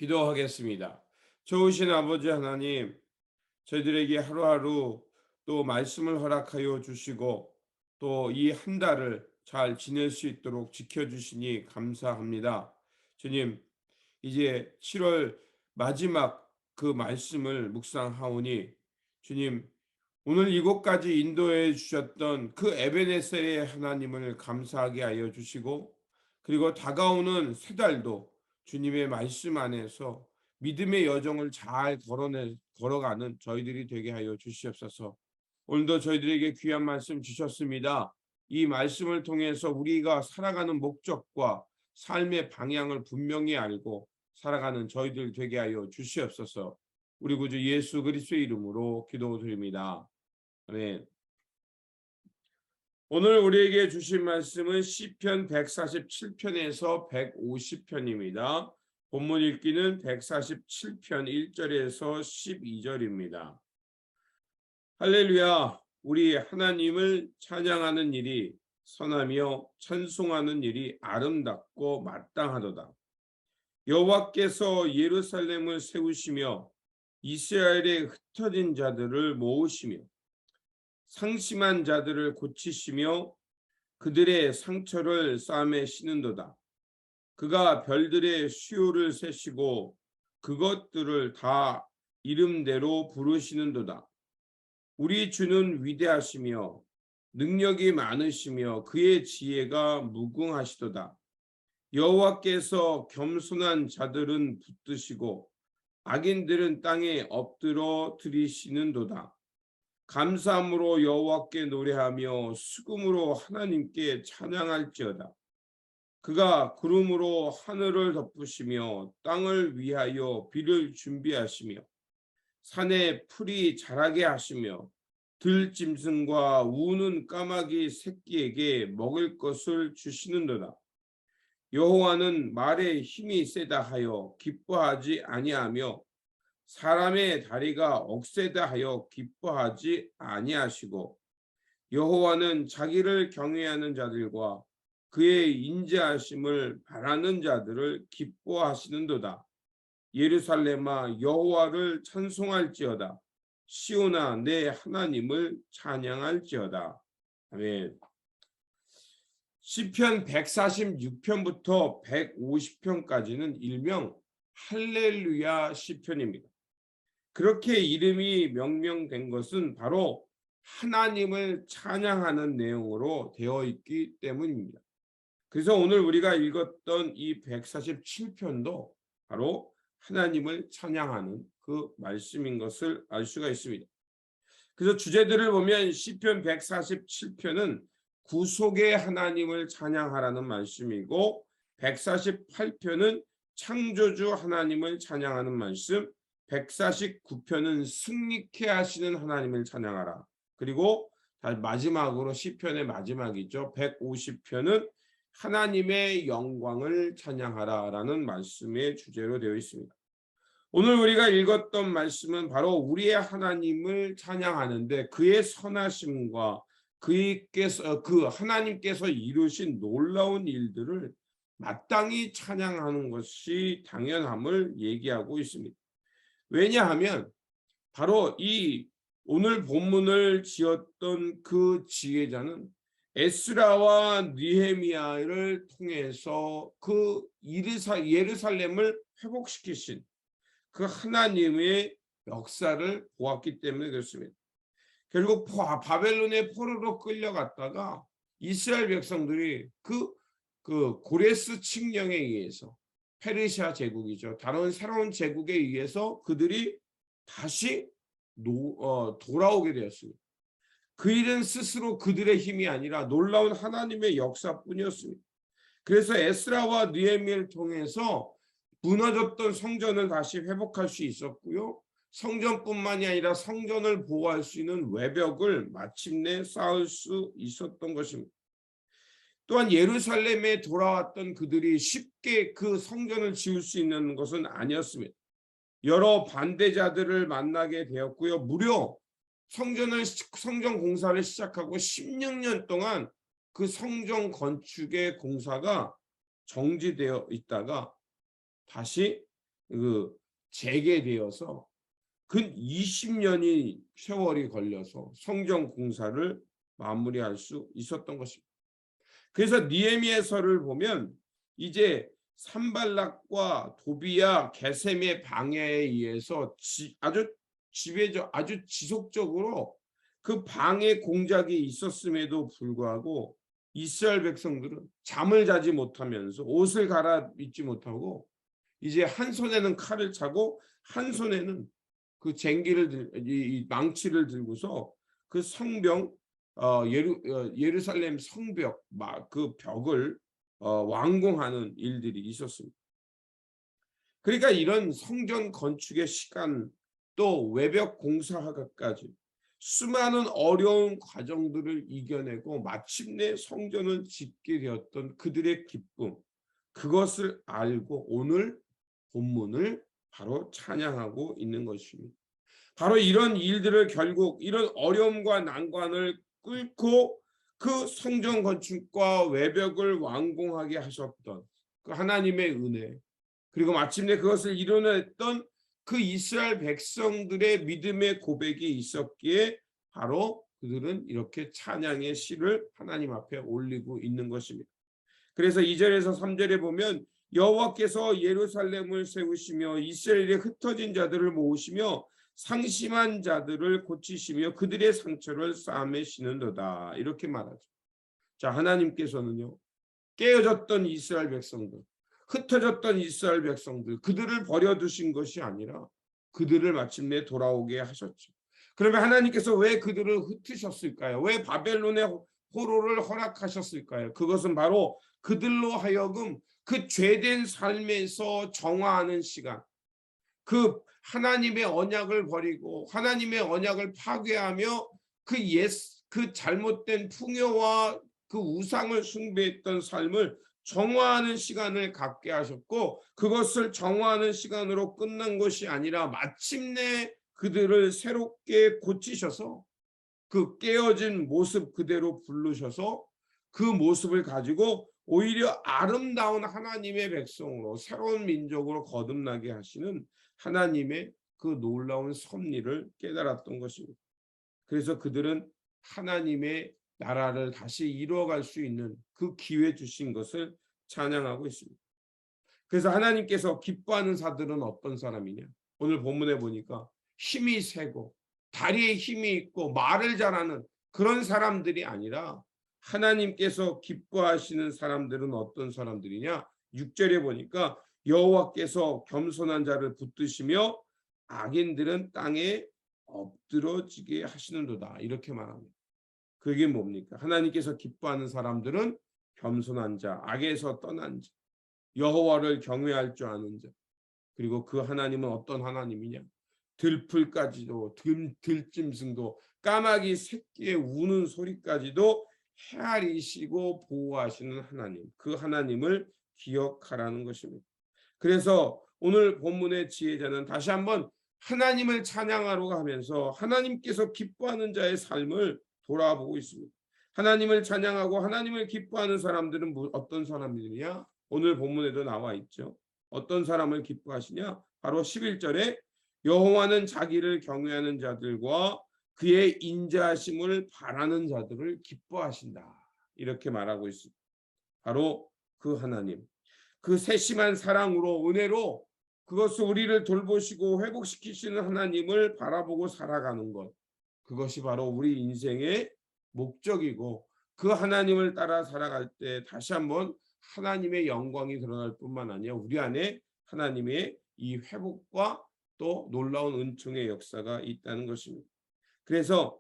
기도하겠습니다. 좋으신 아버지 하나님, 저희들에게 하루하루 또 말씀을 허락하여 주시고 또 이 한 달을 잘 지낼 수 있도록 지켜주시니 감사합니다. 주님, 이제 7월 마지막 그 말씀을 묵상하오니 주님, 오늘 이곳까지 인도해 주셨던 그 에베네셀의 하나님을 감사하게 하여 주시고, 그리고 다가오는 세 달도 주님의 말씀 안에서 믿음의 여정을 잘 걸어가는 저희들이 되게 하여 주시옵소서. 오늘도 저희들에게 귀한 말씀 주셨습니다. 이 말씀을 통해서 우리가 살아가는 목적과 삶의 방향을 분명히 알고 살아가는 저희들 되게 하여 주시옵소서. 우리 구주 예수 그리스도의 이름으로 기도드립니다. 아멘. 오늘 우리에게 주신 말씀은 시편 147편에서 150편입니다. 본문 읽기는 147편 1절에서 12절입니다. 할렐루야. 우리 하나님을 찬양하는 일이 선하며 찬송하는 일이 아름답고 마땅하도다. 여호와께서 예루살렘을 세우시며 이스라엘의 흩어진 자들을 모으시며 상심한 자들을 고치시며 그들의 상처를 쌈에 씌는도다. 그가 별들의 수요를 세시고 그것들을 다 이름대로 부르시는도다. 우리 주는 위대하시며 능력이 많으시며 그의 지혜가 무궁하시도다. 여호와께서 겸손한 자들은 붙드시고 악인들은 땅에 엎드러 들이시는도다. 감사함으로 여호와께 노래하며 수금으로 하나님께 찬양할지어다. 그가 구름으로 하늘을 덮으시며 땅을 위하여 비를 준비하시며 산에 풀이 자라게 하시며 들짐승과 우는 까마귀 새끼에게 먹을 것을 주시는도다. 여호와는 말에 힘이 세다 하여 기뻐하지 아니하며 사람의 다리가 억세다 하여 기뻐하지 아니하시고 여호와는 자기를 경외하는 자들과 그의 인자하심을 바라는 자들을 기뻐하시는도다. 예루살렘아 여호와를 찬송할지어다. 시온아 내 하나님을 찬양할지어다. 아멘. 시편 146편부터 150편까지는 일명 할렐루야 시편입니다. 그렇게 이름이 명명된 것은 바로 하나님을 찬양하는 내용으로 되어 있기 때문입니다. 그래서 오늘 우리가 읽었던 이 147편도 바로 하나님을 찬양하는 그 말씀인 것을 알 수가 있습니다. 그래서 주제들을 보면 시편 147편은 구속의 하나님을 찬양하라는 말씀이고, 148편은 창조주 하나님을 찬양하는 말씀, 149편은 승리케 하시는 하나님을 찬양하라. 그리고 마지막으로 시편의 마지막이죠. 150편은 하나님의 영광을 찬양하라라는 말씀의 주제로 되어 있습니다. 오늘 우리가 읽었던 말씀은 바로 우리의 하나님을 찬양하는데 그의 선하심과 그 하나님께서 이루신 놀라운 일들을 마땅히 찬양하는 것이 당연함을 얘기하고 있습니다. 왜냐하면 바로 이 오늘 본문을 지었던 그 지혜자는 에스라와 느헤미야를 통해서 그 예루살렘을 회복시키신 그 하나님의 역사를 보았기 때문에 그렇습니다. 결국 바벨론의 포로로 끌려갔다가 이스라엘 백성들이 그 고레스 칙령에 의해서, 페르시아 제국이죠, 다른 새로운 제국에 의해서 그들이 다시 돌아오게 되었습니다. 그 일은 스스로 그들의 힘이 아니라 놀라운 하나님의 역사뿐이었습니다. 그래서 에스라와 느헤미야를 통해서 무너졌던 성전을 다시 회복할 수 있었고요, 성전뿐만이 아니라 성전을 보호할 수 있는 외벽을 마침내 쌓을 수 있었던 것입니다. 또한 예루살렘에 돌아왔던 그들이 쉽게 그 성전을 지을 수 있는 것은 아니었습니다. 여러 반대자들을 만나게 되었고요, 무려 성전 공사를 시작하고 16년 동안 그 성전 건축의 공사가 정지되어 있다가 다시 그 재개되어서 근 20년이 세월이 걸려서 성전 공사를 마무리할 수 있었던 것입니다. 그래서 느헤미야서를 보면 이제 산발락과 도비야 게셈의 방해에 의해서 아주 지속적으로 그 방해 공작이 있었음에도 불구하고 이스라엘 백성들은 잠을 자지 못하면서 옷을 갈아입지 못하고 이제 한 손에는 칼을 차고 한 손에는 그 이 망치를 들고서 그 성벽 예루살렘 성벽 그 벽을 완공하는 일들이 있었습니다. 그러니까 이런 성전 건축의 시간 또 외벽 공사까지 수많은 어려운 과정들을 이겨내고 마침내 성전을 짓게 되었던 그들의 기쁨, 그것을 알고 오늘 본문을 바로 찬양하고 있는 것입니다. 바로 이런 일들을 결국 이런 어려움과 난관을 뚫고 그 성전 건축과 외벽을 완공하게 하셨던 그 하나님의 은혜, 그리고 마침내 그것을 이뤄냈던 그 이스라엘 백성들의 믿음의 고백이 있었기에 바로 그들은 이렇게 찬양의 시를 하나님 앞에 올리고 있는 것입니다. 그래서 2절에서 3절에 보면 여호와께서 예루살렘을 세우시며 이스라엘의 흩어진 자들을 모으시며 상심한 자들을 고치시며 그들의 상처를 싸매시는도다, 이렇게 말하죠. 자, 하나님께서는요, 깨어졌던 이스라엘 백성들, 흩어졌던 이스라엘 백성들, 그들을 버려두신 것이 아니라 그들을 마침내 돌아오게 하셨죠. 그러면 하나님께서 왜 그들을 흩으셨을까요? 왜 바벨론의 포로를 허락하셨을까요? 그것은 바로 그들로 하여금 그 죄된 삶에서 정화하는 시간, 그 하나님의 언약을 버리고 하나님의 언약을 파괴하며 그 잘못된 풍요와 그 우상을 숭배했던 삶을 정화하는 시간을 갖게 하셨고, 그것을 정화하는 시간으로 끝난 것이 아니라 마침내 그들을 새롭게 고치셔서 그 깨어진 모습 그대로 부르셔서 그 모습을 가지고 오히려 아름다운 하나님의 백성으로 새로운 민족으로 거듭나게 하시는 하나님의 그 놀라운 섭리를 깨달았던 것입니다. 그래서 그들은 하나님의 나라를 다시 이루어갈 수 있는 그 기회 주신 것을 찬양하고 있습니다. 그래서 하나님께서 기뻐하는 자들은 어떤 사람이냐? 오늘 본문에 보니까 힘이 세고 다리에 힘이 있고 말을 잘하는 그런 사람들이 아니라 하나님께서 기뻐하시는 사람들은 어떤 사람들이냐? 6절에 보니까 여호와께서 겸손한 자를 붙드시며 악인들은 땅에 엎드러지게 하시는도다, 이렇게 말합니다. 그게 뭡니까? 하나님께서 기뻐하는 사람들은 겸손한 자, 악에서 떠난 자, 여호와를 경외할 줄 아는 자, 그리고 그 하나님은 어떤 하나님이냐? 들풀까지도 들짐승도 까마귀 새끼의 우는 소리까지도 헤아리시고 보호하시는 하나님, 그 하나님을 기억하라는 것입니다. 그래서 오늘 본문의 지혜자는 다시 한번 하나님을 찬양하러 가면서 하나님께서 기뻐하는 자의 삶을 돌아보고 있습니다. 하나님을 찬양하고 하나님을 기뻐하는 사람들은 어떤 사람들이냐? 오늘 본문에도 나와 있죠. 어떤 사람을 기뻐하시냐? 바로 11절에 여호와는 자기를 경외하는 자들과 그의 인자하심을 바라는 자들을 기뻐하신다, 이렇게 말하고 있습니다. 바로 그 하나님, 그 세심한 사랑으로 은혜로 그것을 우리를 돌보시고 회복시키시는 하나님을 바라보고 살아가는 것, 그것이 바로 우리 인생의 목적이고, 그 하나님을 따라 살아갈 때 다시 한번 하나님의 영광이 드러날 뿐만 아니라 우리 안에 하나님의 이 회복과 또 놀라운 은총의 역사가 있다는 것입니다. 그래서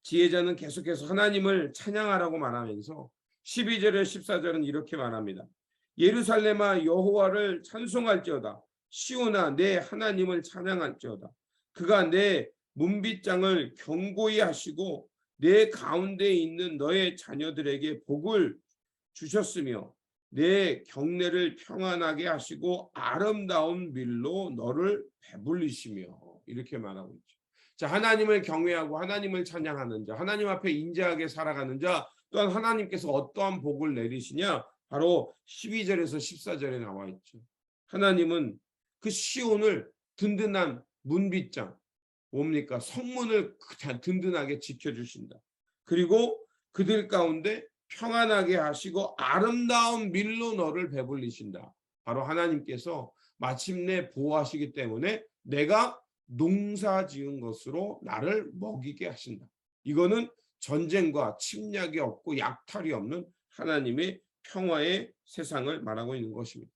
지혜자는 계속해서 하나님을 찬양하라고 말하면서 12절에 14절은 이렇게 말합니다. 예루살렘아 여호와를 찬송할지어다. 시온아 내 하나님을 찬양할지어다. 그가 내 문빗장을 견고히 하시고 내 가운데 있는 너의 자녀들에게 복을 주셨으며 내 경내를 평안하게 하시고 아름다운 밀로 너를 배불리시며, 이렇게 말하고 있죠. 자, 하나님을 경외하고 하나님을 찬양하는 자, 하나님 앞에 인자하게 살아가는 자, 또한 하나님께서 어떠한 복을 내리시냐? 바로 12절에서 14절에 나와 있죠. 하나님은 그 시온을 든든한 문빗장, 뭡니까? 성문을 든든하게 지켜주신다. 그리고 그들 가운데 평안하게 하시고 아름다운 밀로 너를 배불리신다. 바로 하나님께서 마침내 보호하시기 때문에 내가 농사 지은 것으로 나를 먹이게 하신다. 이거는 전쟁과 침략이 없고 약탈이 없는 하나님의 평화의 세상을 말하고 있는 것입니다.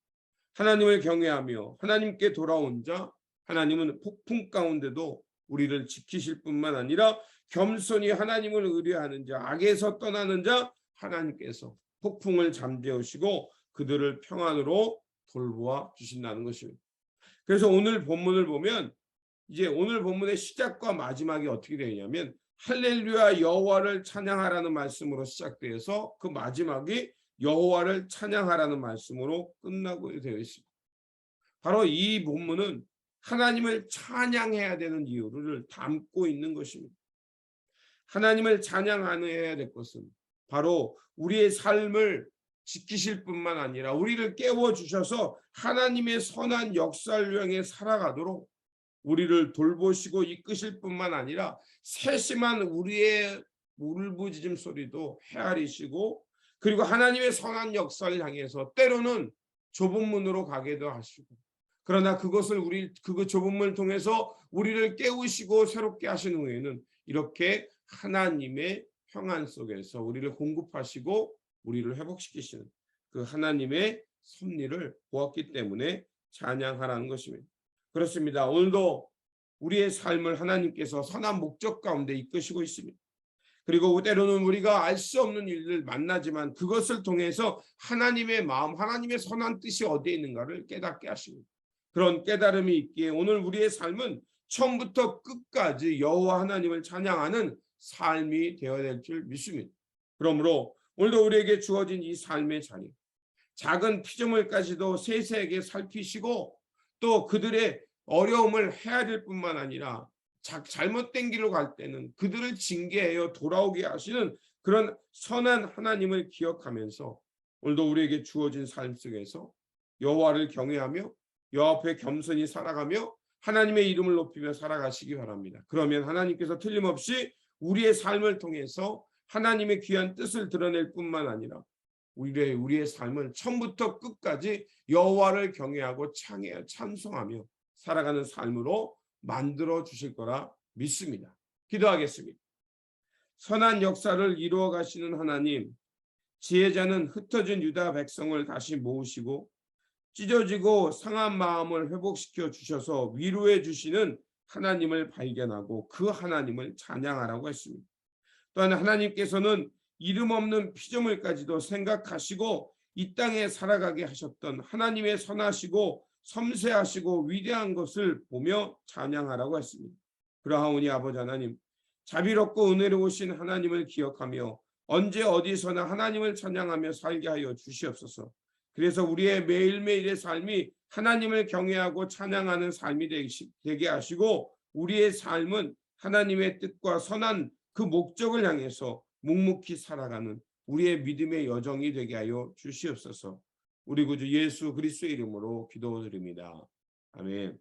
하나님을 경외하며 하나님께 돌아온 자, 하나님은 폭풍 가운데도 우리를 지키실 뿐만 아니라 겸손히 하나님을 의뢰하는 자, 악에서 떠나는 자, 하나님께서 폭풍을 잠재우시고 그들을 평안으로 돌보아 주신다는 것입니다. 그래서 오늘 본문을 보면 이제 오늘 본문의 시작과 마지막이 어떻게 되냐면 할렐루야 여호와를 찬양하라는 말씀으로 시작되어서 그 마지막이 여호와를 찬양하라는 말씀으로 끝나고 되어 있습니다. 바로 이 본문은 하나님을 찬양해야 되는 이유를 담고 있는 것입니다. 하나님을 찬양해야 될 것은 바로 우리의 삶을 지키실 뿐만 아니라 우리를 깨워주셔서 하나님의 선한 역사를 향해 살아가도록 우리를 돌보시고 이끄실 뿐만 아니라 세심한 우리의 울부짖음 소리도 헤아리시고 그리고 하나님의 선한 역사를 향해서 때로는 좁은 문으로 가게도 하시고 그러나 그것을 그 좁은 문을 통해서 우리를 깨우시고 새롭게 하신 후에는 이렇게 하나님의 평안 속에서 우리를 공급하시고 우리를 회복시키시는 그 하나님의 섭리를 보았기 때문에 찬양하라는 것입니다. 그렇습니다. 오늘도 우리의 삶을 하나님께서 선한 목적 가운데 이끄시고 있습니다. 그리고 때로는 우리가 알 수 없는 일을 만나지만 그것을 통해서 하나님의 마음, 하나님의 선한 뜻이 어디에 있는가를 깨닫게 하십니다. 그런 깨달음이 있기에 오늘 우리의 삶은 처음부터 끝까지 여호와 하나님을 찬양하는 삶이 되어야 될 줄 믿습니다. 그러므로 오늘도 우리에게 주어진 이 삶의 자리, 작은 피조물까지도 세세하게 살피시고 또 그들의 어려움을 헤아릴 뿐만 아니라 잘못된 길로 갈 때는 그들을 징계하여 돌아오게 하시는 그런 선한 하나님을 기억하면서 오늘도 우리에게 주어진 삶 속에서 여호와를 경외하며 여호와 앞에 겸손히 살아가며 하나님의 이름을 높이며 살아가시기 바랍니다. 그러면 하나님께서 틀림없이 우리의 삶을 통해서 하나님의 귀한 뜻을 드러낼 뿐만 아니라 우리의 삶은 처음부터 끝까지 여호와를 경외하고 찬송하며 살아가는 삶으로 만들어 주실 거라 믿습니다. 기도하겠습니다. 선한 역사를 이루어 가시는 하나님, 지혜자는 흩어진 유다 백성을 다시 모으시고 찢어지고 상한 마음을 회복시켜 주셔서 위로해 주시는 하나님을 발견하고 그 하나님을 찬양하라고 했습니다. 또한 하나님께서는 이름 없는 피조물까지도 생각하시고 이 땅에 살아가게 하셨던 하나님의 선하시고 섬세하시고 위대한 것을 보며 찬양하라고 했습니다. 그러하오니 아버지 하나님, 자비롭고 은혜로우신 하나님을 기억하며 언제 어디서나 하나님을 찬양하며 살게 하여 주시옵소서. 그래서 우리의 매일매일의 삶이 하나님을 경외하고 찬양하는 삶이 되게 하시고 우리의 삶은 하나님의 뜻과 선한 그 목적을 향해서 묵묵히 살아가는 우리의 믿음의 여정이 되게 하여 주시옵소서. 우리 구주 예수 그리스도의 이름으로 기도드립니다. 아멘.